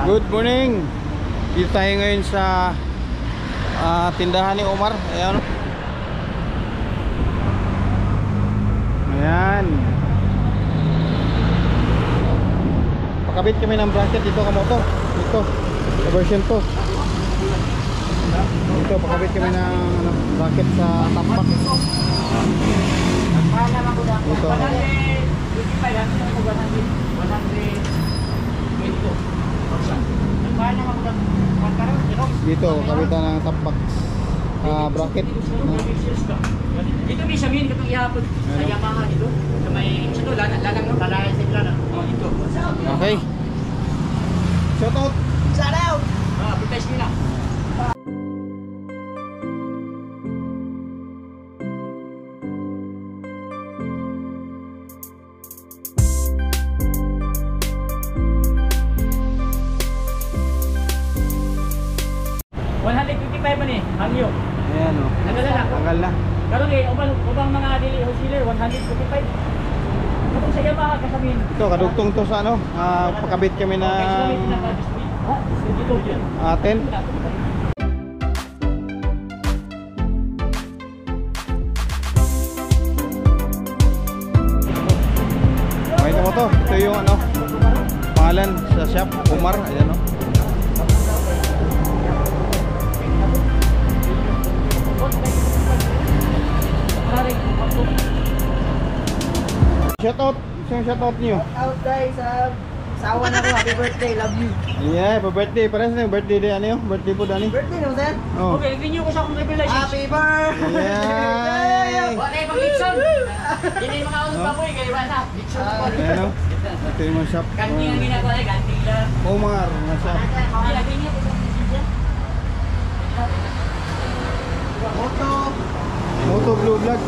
Good morning. Dito tayo ngayon sa tindahan ni Omar. Ayan. Ayan. Pakabit kami ng bracket dito kamoto. Ito, version 2. Ito, pakabit kami ng bracket sa tapak. Ito. Dito, kabitan ng top box bracket. Dito may sabihin katong ihapon sa Yamaha dito. Sa may ito lalang no, kalayan sa ilan. Oh, dito. Okay. Shout out. Shout out. Protest nila. Hangyo. Ayan o. Tanggal na. Karon kay ubang mga dili wholesaler 155. Katong sa Yamaha kasabihin. Ito kadugtong to sa ano, pakabit kami na 10. Okay mo to. Ito yung ano, pangalan sa shop, Omar. Ayan o. Shout out, isang shout out niyo. Shout out guys, sawa na ko, happy birthday, love you. Yeah, happy birthday. Parang sa birthday day ano yung birthday po Dani. Birthday no sir? Oh. Okay, hindi ko sa akong revelation. Happy birthday. Yeah. Wala pang Dixon. Dili mga unos pa boy kay wala. Dixon ko. Ayan o. Ito yung mga shop. Kanting ang ginagawa ay kanting lang. Omar na shop. Ilagay niya ito. Moto Blue Vlog.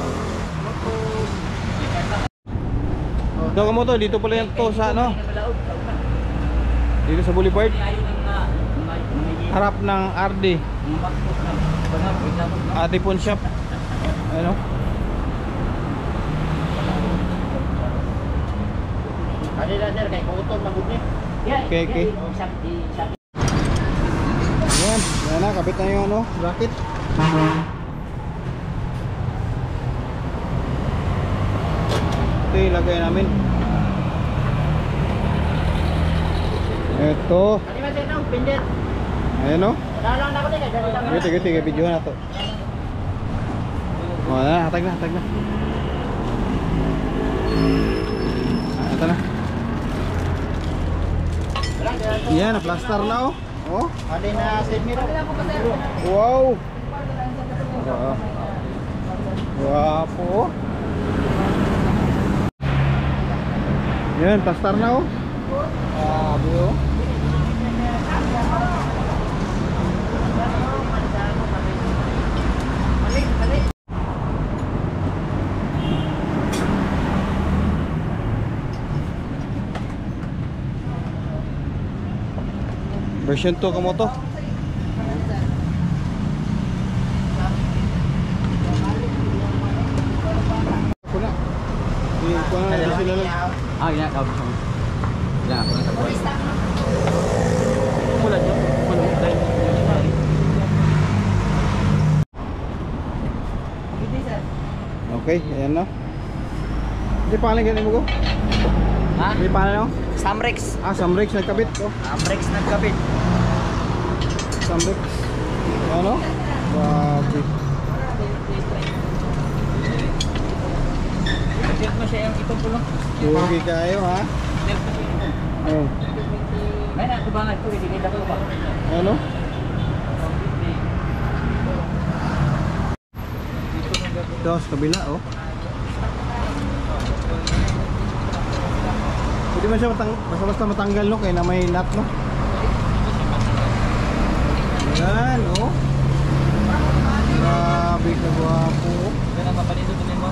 Doon ka mo to, dito pala yan to sa ano, dito sa Boulevard, harap ng RD Atipon Shop. Ano? Kanila sir kay kuton magubni. Okay. Ayan, yan na, kabit na yung ano, bracket. Ito yung lagay namin. Ito. Ayan o. Giti, video na to. O, hatag na. Ito na. Yan, na-plaster na o. Oh. Adi na side mirror. Wow. Wapo. Yan, plaster na o. Grabe o. Version 2 kamoto. Kuna. Kuna na sila lang. Ya, kau. Ya, aku nak buat. Mula je, penuh dari. Okay, ayan na. Hindi pangalan ganun mo ko? Ha? Hindi pangalan mo? Samrex. Samrex nagkabit ko. Samrex nagkabit. Samrex. Ano? Grabe. Tilt mo siya yung itong pulong. Sugi kayo ha? Tilt mo siya yung Oh. may natubangan ko, hindi kita ko ba? Ano? Ito sa kabila oh. Hindi man siya basta matanggal no, kaya na may nut no. Yan oh. Grabe ka gwapo. Kaya na mapanito din mo.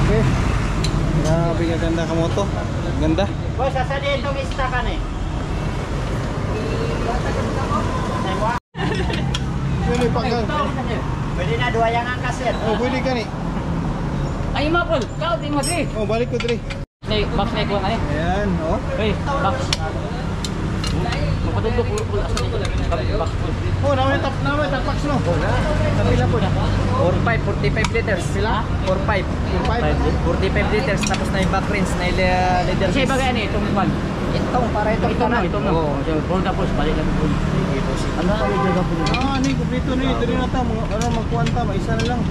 Okay. Grabe ka ganda ka moto. Ganda. Boss, asa dito mista ka ni? Yun yung panggang. Pwede na, dua yang angkas sir. Oh, pwede ka ni. Ay, mapol. Kau, di mo, Dre. Oh, balik ko dre. Box na ikuha ka niya. Ayan, oh. Hey, box. Magpatundok po asa nito. Box po. Oh, naman tapax no. Kapila po na. 45, 45 liters. Sila? 45. 45 liters. Tapos na yung back rinse na leather. Kasi bagay ano itong kwan. Itong, para itong kanan. Ito na. Oo, ball tapos balik na po. Ano ang jaga po? Ah, ni kumpleto ni diri na ta mo ano magkuanta ba isa na lang.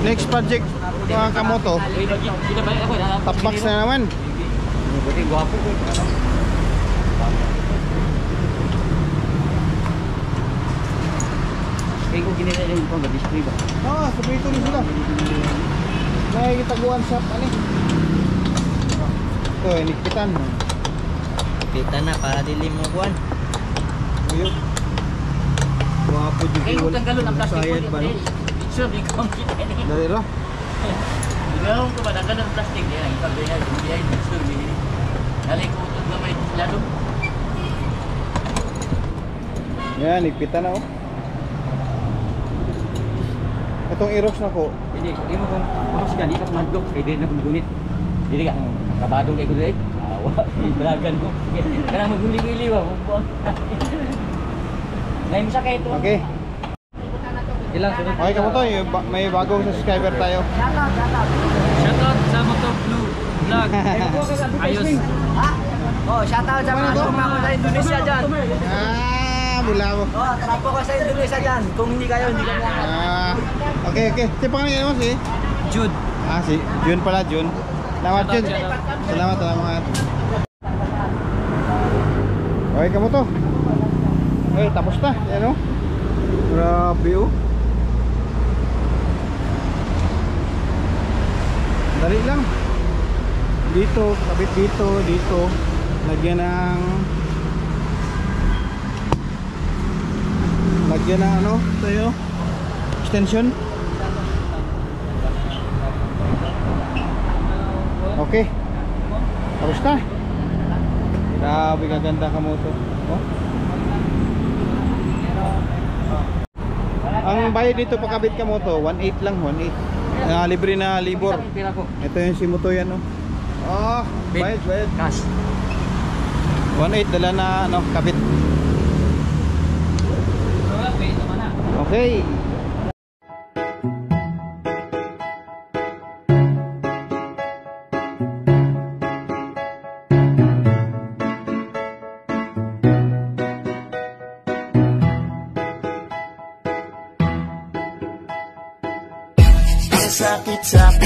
Next project mga kamoto. Kita balik ako. Tapax na naman. Buti gwapo ko. Kaya ko ginila yung pang display ba? Ah, kumpleto ni sila. Nakikitaguan shop ani. Ito, inikpitan. Kita na, para dili mo kuhan. Uyok. Wapo di Kaya kung tanggalon ang plastic sayad po. ba no? Sure, di ko ang kita niya. Dali ra. Gawin ko ba tanggalon ang plastic niya? Itabi niya, hindi sure. Dali ko ito na may lalo. Yan, ikpitan na oh. Itong Aerox na ko. Hindi mo kung punos ka, di ka pumadlok. Kaya din na gunit. Hindi ka, kabadong kayo gunit. Awa, ibalagan mo. Kaya maghuli-huli ba? Ngayon mo siya kayo ito. Okay. Ilang sunod. Okay, kamoto, may bagong subscriber tayo. Shoutout sa Moto Blue Vlog. Ayos. Ha? Oh, shoutout sa mga suma ko sa Indonesia dyan. Ah, mula mo. Oh, trapo ko sa Indonesia dyan. Kung hindi kayo, hindi kami angkat. Ah, okay. Si pangalan mo si? Jude. Ah, si Jun pala, Jun. Salamat, Jun. Salamat. Okay, kamoto. Okay, tapos na. Yan oh. Grabe oh. Dali lang. Dito, kabit dito. Lagyan ng ano, tayo. Extension. Okay. Tapos na. Grabe kaganda ka mo to. Oh. Ang bayad dito pakabit ka mo to, 1.8 lang, 1.8. Libre na libor. Pila ko. Ito yung si Moto yan, no. Oh, bayad. Cash. 1.8 dala na ano, kabit. Okay. Sakit sa